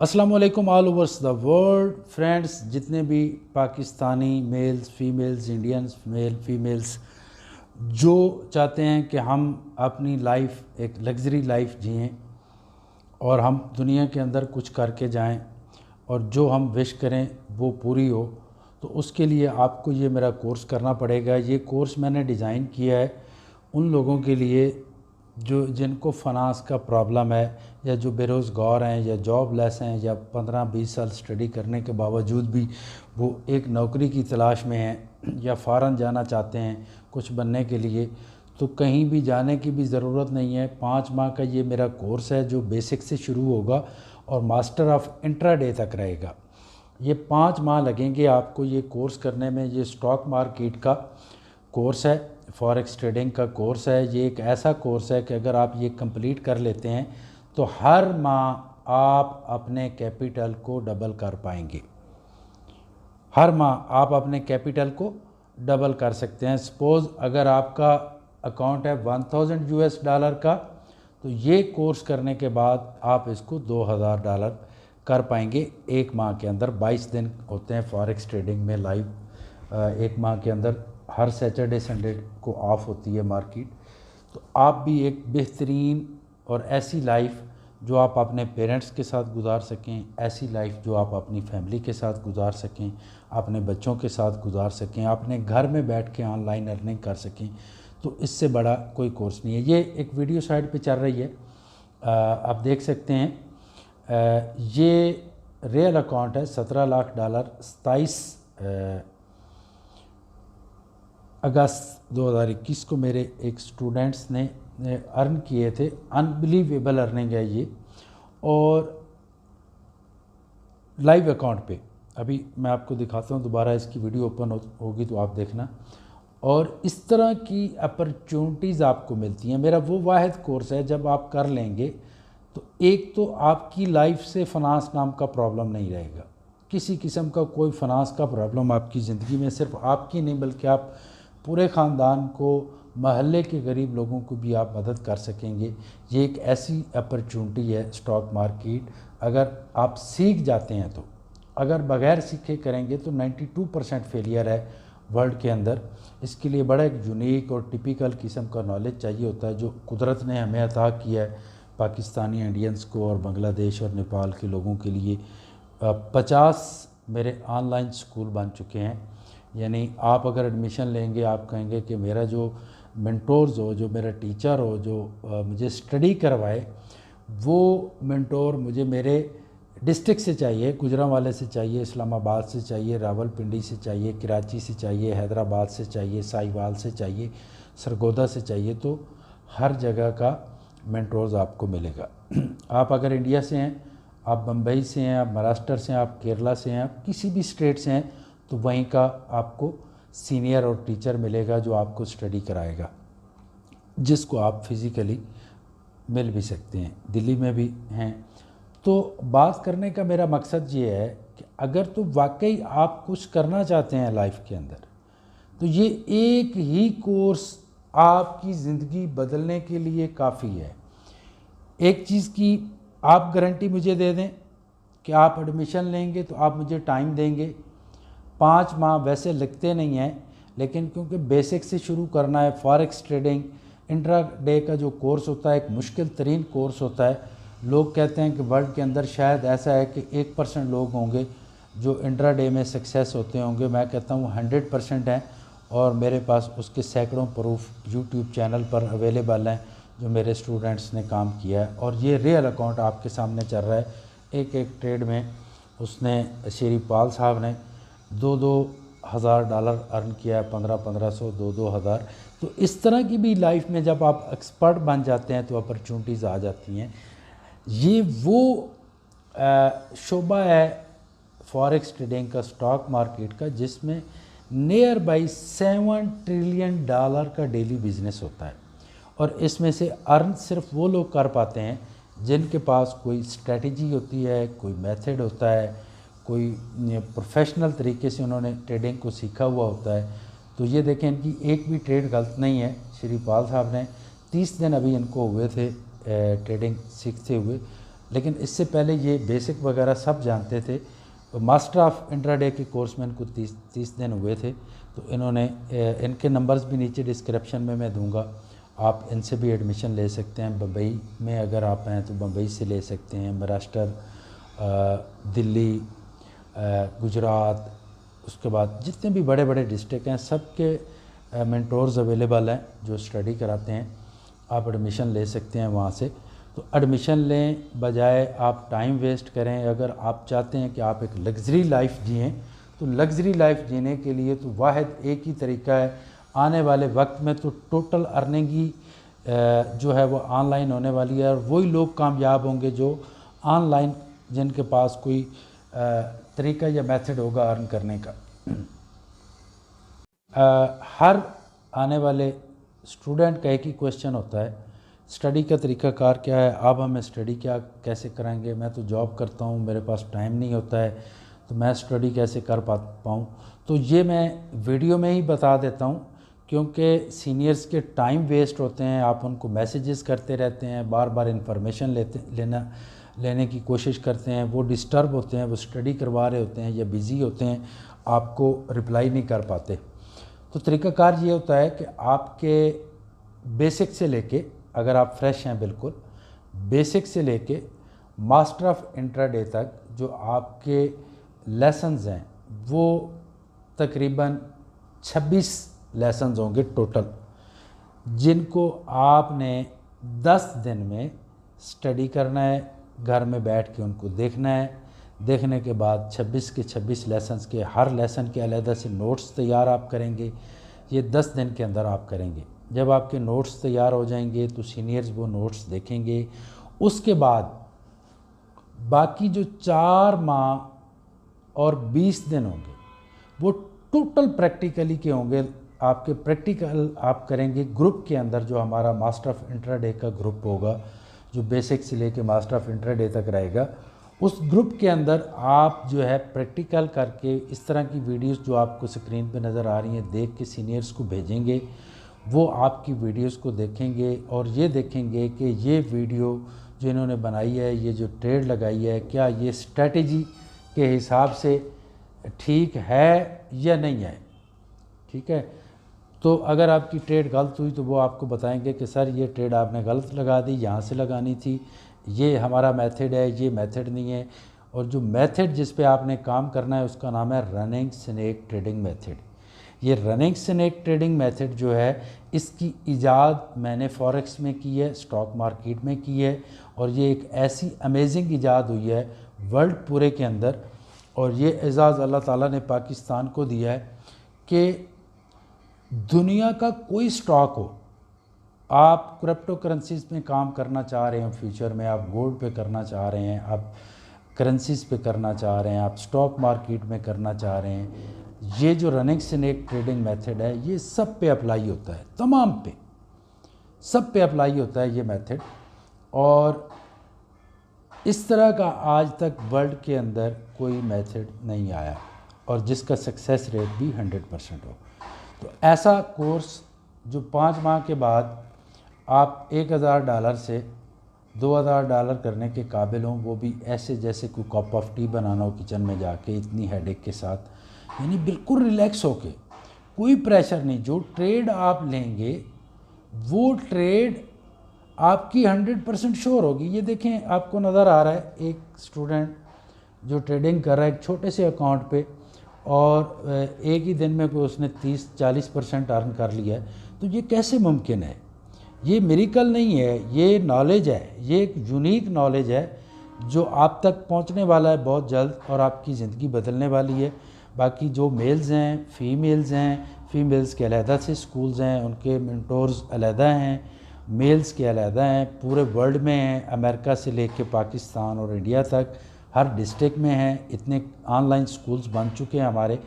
अस्सलाम वालेकुम all overs the world friends, जितने भी Pakistani mails females Indians mail females जो चाहते हैं कि हम अपनी लाइफ एक लग्जरी लाइफ जिएं और हम दुनिया के अंदर कुछ करके जाएं और जो हम विश करें वो पूरी हो, तो उसके लिए आपको ये मेरा कोर्स करना पड़ेगा। ये कोर्स मैंने डिज़ाइन किया है उन लोगों के लिए जो जिनको फाइनेंस का प्रॉब्लम है, या जो बेरोज़गार हैं, या जॉबलेस हैं, या 15-20 साल स्टडी करने के बावजूद भी वो एक नौकरी की तलाश में हैं, या फ़ॉरेन जाना चाहते हैं कुछ बनने के लिए। तो कहीं भी जाने की भी ज़रूरत नहीं है। 5 माह का ये मेरा कोर्स है जो बेसिक से शुरू होगा और मास्टर ऑफ इंट्राडे तक रहेगा। ये 5 माह लगेंगे आपको ये कोर्स करने में। ये स्टॉक मार्केट का कोर्स है, फॉरेक्स ट्रेडिंग का कोर्स है। ये एक ऐसा कोर्स है कि अगर आप ये कंप्लीट कर लेते हैं तो हर माह आप अपने कैपिटल को डबल कर पाएंगे। हर माह आप अपने कैपिटल को डबल कर सकते हैं। सपोज़ अगर आपका अकाउंट है $1000 का, तो ये कोर्स करने के बाद आप इसको $2000 कर पाएंगे एक माह के अंदर। 22 दिन होते हैं फॉरेक्स ट्रेडिंग में लाइव। एक माह के अंदर हर सैटरडे संडे को ऑफ होती है मार्केट। तो आप भी एक बेहतरीन और ऐसी लाइफ जो आप अपने पेरेंट्स के साथ गुजार सकें, ऐसी लाइफ जो आप अपनी फैमिली के साथ गुजार सकें, अपने बच्चों के साथ गुजार सकें, अपने घर में बैठ के ऑनलाइन अर्निंग कर सकें, तो इससे बड़ा कोई कोर्स नहीं है। ये एक वीडियो साइट पे चल रही है, आप देख सकते हैं। ये रियल अकाउंट है, $17 लाख 27 अगस्त 2021 को मेरे एक स्टूडेंट्स ने अर्न किए थे। अनबिलीवेबल अर्निंग है ये। और लाइव अकाउंट पे अभी मैं आपको दिखाता हूँ, दोबारा इसकी वीडियो ओपन होगी तो आप देखना। और इस तरह की अपॉर्चुनिटीज़ आपको मिलती हैं। मेरा वो वाहिद कोर्स है जब आप कर लेंगे तो एक तो आपकी लाइफ से फाइनेंस नाम का प्रॉब्लम नहीं रहेगा। किसी किस्म का कोई फाइनेंस का प्रॉब्लम आपकी ज़िंदगी में सिर्फ आपकी नहीं बल्कि आप पूरे ख़ानदान को, महल्ले के गरीब लोगों को भी आप मदद कर सकेंगे। ये एक ऐसी अपॉर्चुनिटी है स्टॉक मार्केट, अगर आप सीख जाते हैं तो। अगर बग़ैर सीखे करेंगे तो 92% फेलियर है वर्ल्ड के अंदर। इसके लिए बड़ा एक यूनिक और टिपिकल किस्म का नॉलेज चाहिए होता है जो कुदरत ने हमें अता किया है पाकिस्तानी इंडियंस को और बांग्लादेश और नेपाल के लोगों के लिए। 50 मेरे ऑनलाइन स्कूल बन चुके हैं। यानी आप अगर एडमिशन लेंगे, आप कहेंगे कि मेरा जो मेंटोर्स हो, जो मेरा टीचर हो, जो मुझे स्टडी करवाए, वो मेंटोर मुझे मेरे डिस्ट्रिक्ट से चाहिए, गुजरांवाले से चाहिए, इस्लामाबाद से चाहिए, रावलपिंडी से चाहिए, कराची से चाहिए, हैदराबाद से चाहिए, साहिवाल से चाहिए, सरगोदा से चाहिए। तो हर जगह का मेंटोर्स आपको मिलेगा। आप अगर इंडिया से हैं, आप बम्बई से हैं, आप महाराष्ट्र से हैं, आप केरला से हैं, आप किसी भी स्टेट से हैं, तो वहीं का आपको सीनियर और टीचर मिलेगा जो आपको स्टडी कराएगा, जिसको आप फिज़िकली मिल भी सकते हैं। दिल्ली में भी हैं। तो बात करने का मेरा मकसद ये है कि अगर तो वाकई आप कुछ करना चाहते हैं लाइफ के अंदर, तो ये एक ही कोर्स आपकी ज़िंदगी बदलने के लिए काफ़ी है। एक चीज़ की आप गारंटी मुझे दे दें कि आप एडमिशन लेंगे तो आप मुझे टाइम देंगे। 5 माह वैसे लगते नहीं हैं, लेकिन क्योंकि बेसिक से शुरू करना है। फॉरेक्स ट्रेडिंग इंट्राडे का जो कोर्स होता है एक मुश्किल तरीन कोर्स होता है। लोग कहते हैं कि वर्ल्ड के अंदर शायद ऐसा है कि 1% लोग होंगे जो इंट्राडे में सक्सेस होते होंगे। मैं कहता हूँ 100% हैं, और मेरे पास उसके सैकड़ों प्रूफ यूट्यूब चैनल पर अवेलेबल हैं जो मेरे स्टूडेंट्स ने काम किया है। और ये रियल अकाउंट आपके सामने चल रहा है। एक एक ट्रेड में उसने श्री पाल साहब ने $2,000 अर्न किया है, 1500 $2,000। तो इस तरह की भी लाइफ में जब आप एक्सपर्ट बन जाते हैं तो अपॉर्चुनिटीज़ आ जाती हैं। ये वो शोबा है फॉरेक्स ट्रेडिंग का, स्टॉक मार्केट का, जिसमें नियर बाई $7 ट्रिलियन का डेली बिजनेस होता है। और इसमें से अर्न सिर्फ वो लोग कर पाते हैं जिनके पास कोई स्ट्रेटजी होती है, कोई मेथड होता है, कोई प्रोफेशनल तरीके से उन्होंने ट्रेडिंग को सीखा हुआ होता है। तो ये देखें, इनकी एक भी ट्रेड गलत नहीं है। श्री पाल साहब ने 30 दिन अभी इनको हुए थे ट्रेडिंग सीखते हुए। लेकिन इससे पहले ये बेसिक वगैरह सब जानते थे। तो मास्टर ऑफ इंट्राडे के कोर्स में इनको 30 दिन हुए थे। तो इन्होंने इनके नंबर्स भी नीचे डिस्क्रिप्शन में मैं दूंगा, आप इनसे भी एडमिशन ले सकते हैं। मुंबई में अगर आप हैं तो मुंबई से ले सकते हैं, महाराष्ट्र, दिल्ली, गुजरात, उसके बाद जितने भी बड़े बड़े डिस्ट्रिक्ट हैं सबके मेंटोर्स अवेलेबल हैं जो स्टडी कराते हैं। आप एडमिशन ले सकते हैं वहाँ से। तो एडमिशन लें बजाय आप टाइम वेस्ट करें। अगर आप चाहते हैं कि आप एक लग्जरी लाइफ जिएं, तो लग्जरी लाइफ जीने के लिए तो वाहिद एक ही तरीका है। आने वाले वक्त में तो टोटल अर्निंग ही जो है वो ऑनलाइन होने वाली है, और वही लोग कामयाब होंगे जो ऑनलाइन, जिनके पास कोई तरीका या मेथड होगा अर्न करने का। हर आने वाले स्टूडेंट का एक ही क्वेश्चन होता है, स्टडी का तरीक़ाकार क्या है, आप हमें स्टडी क्या कैसे कराएंगे। मैं तो जॉब करता हूँ, मेरे पास टाइम नहीं होता है, तो मैं स्टडी कैसे कर पाऊँ। तो ये मैं वीडियो में ही बता देता हूँ, क्योंकि सीनियर्स के टाइम वेस्ट होते हैं। आप उनको मैसेजेस करते रहते हैं, बार बार इंफॉर्मेशन लेने की कोशिश करते हैं, वो डिस्टर्ब होते हैं, वो स्टडी करवा रहे होते हैं या बिज़ी होते हैं, आपको रिप्लाई नहीं कर पाते। तो तरीक़ाकार ये होता है कि आपके बेसिक से लेके, अगर आप फ्रेश हैं बिल्कुल, बेसिक से लेके मास्टर ऑफ इंट्राडे तक जो आपके लेसन्स हैं वो तकरीबन 26 लेसन्स होंगे टोटल, जिनको आपने 10 दिन में स्टडी करना है। घर में बैठ के उनको देखना है। देखने के बाद 26 के 26 लेसन्स के हर लेसन के अलग से नोट्स तैयार आप करेंगे। ये 10 दिन के अंदर आप करेंगे। जब आपके नोट्स तैयार हो जाएंगे तो सीनियर्स वो नोट्स देखेंगे। उसके बाद बाकी जो 4 माह और 20 दिन होंगे वो टोटल प्रैक्टिकली के होंगे। आपके प्रैक्टिकल आप करेंगे ग्रुप के अंदर, जो हमारा मास्टर ऑफ इंट्राडे का ग्रुप होगा, जो बेसिक से लेके मास्टर ऑफ इंट्राडे तक रहेगा। उस ग्रुप के अंदर आप जो है प्रैक्टिकल करके इस तरह की वीडियोस जो आपको स्क्रीन पे नज़र आ रही हैं देख के सीनियर्स को भेजेंगे। वो आपकी वीडियोस को देखेंगे और ये देखेंगे कि ये वीडियो जो इन्होंने बनाई है, ये जो ट्रेड लगाई है, क्या ये स्ट्रेटजी के हिसाब से ठीक है या नहीं है। ठीक है, तो अगर आपकी ट्रेड गलत हुई तो वो आपको बताएंगे कि सर ये ट्रेड आपने गलत लगा दी, यहाँ से लगानी थी, ये हमारा मेथड है, ये मेथड नहीं है। और जो मेथड जिस पे आपने काम करना है उसका नाम है रनिंग स्नेक ट्रेडिंग मेथड। ये रनिंग स्नेक ट्रेडिंग मेथड जो है, इसकी इजाद मैंने फॉरेक्स में की है, स्टॉक मार्केट में की है, और ये एक ऐसी अमेजिंग इजाद हुई है वर्ल्ड पूरे के अंदर। और ये एजाज़ अल्लाह ताला ने पाकिस्तान को दिया है कि दुनिया का कोई स्टॉक हो, आप क्रिप्टो करेंसीज में काम करना चाह रहे हैं, फ्यूचर में आप गोल्ड पे करना चाह रहे हैं, आप करेंसीज पे करना चाह रहे हैं, आप स्टॉक मार्केट में करना चाह रहे हैं, ये जो रनिंग स्नेक ट्रेडिंग मेथड है ये सब पे अप्लाई होता है, तमाम पे, सब पे अप्लाई होता है ये मेथड। और इस तरह का आज तक वर्ल्ड के अंदर कोई मेथड नहीं आया और जिसका सक्सेस रेट भी 100% हो। तो ऐसा कोर्स जो 5 माह के बाद आप $1000 से $2000 करने के काबिल हों, वो भी ऐसे जैसे कोई कप ऑफ टी बनाना हो किचन में जाके इतनी हेडेक के साथ, यानी बिल्कुल रिलैक्स होके, कोई प्रेशर नहीं। जो ट्रेड आप लेंगे वो ट्रेड आपकी 100% श्योर होगी। ये देखें, आपको नज़र आ रहा है एक स्टूडेंट जो ट्रेडिंग कर रहा है एक छोटे से अकाउंट पे, और एक ही दिन में कोई उसने 30-40% अर्न कर लिया है। तो ये कैसे मुमकिन है? ये मिरेकल नहीं है, ये नॉलेज है, ये एक यूनिक नॉलेज है जो आप तक पहुंचने वाला है बहुत जल्द और आपकी ज़िंदगी बदलने वाली है। बाकी जो मेल्स हैं, फ़ीमेल्स के अलहदा से स्कूल्स हैं, उनके मेंटोर्स अलहदा हैं, मेल्स के अलहदा हैं, पूरे वर्ल्ड में हैं, अमेरिका से लेके पाकिस्तान और इंडिया तक हर डिस्ट्रिक्ट में हैं। इतने ऑनलाइन स्कूल्स बन चुके हैं हमारे,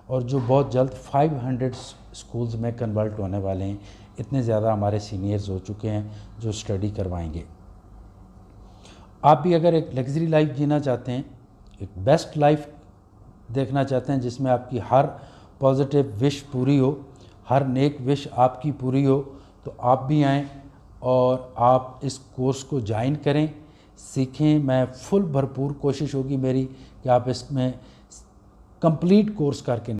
और जो बहुत जल्द 500 स्कूल्स में कन्वर्ट होने वाले हैं। इतने ज़्यादा हमारे सीनियर्स हो चुके हैं जो स्टडी करवाएंगे। आप भी अगर एक लग्जरी लाइफ जीना चाहते हैं, एक बेस्ट लाइफ देखना चाहते हैं जिसमें आपकी हर पॉजिटिव विश पूरी हो, हर नेक विश आपकी पूरी हो, तो आप भी आएँ और आप इस कोर्स को ज्वाइन करें, सीखें। मैं फुल भरपूर कोशिश होगी मेरी कि आप इसमें कंप्लीट कोर्स करके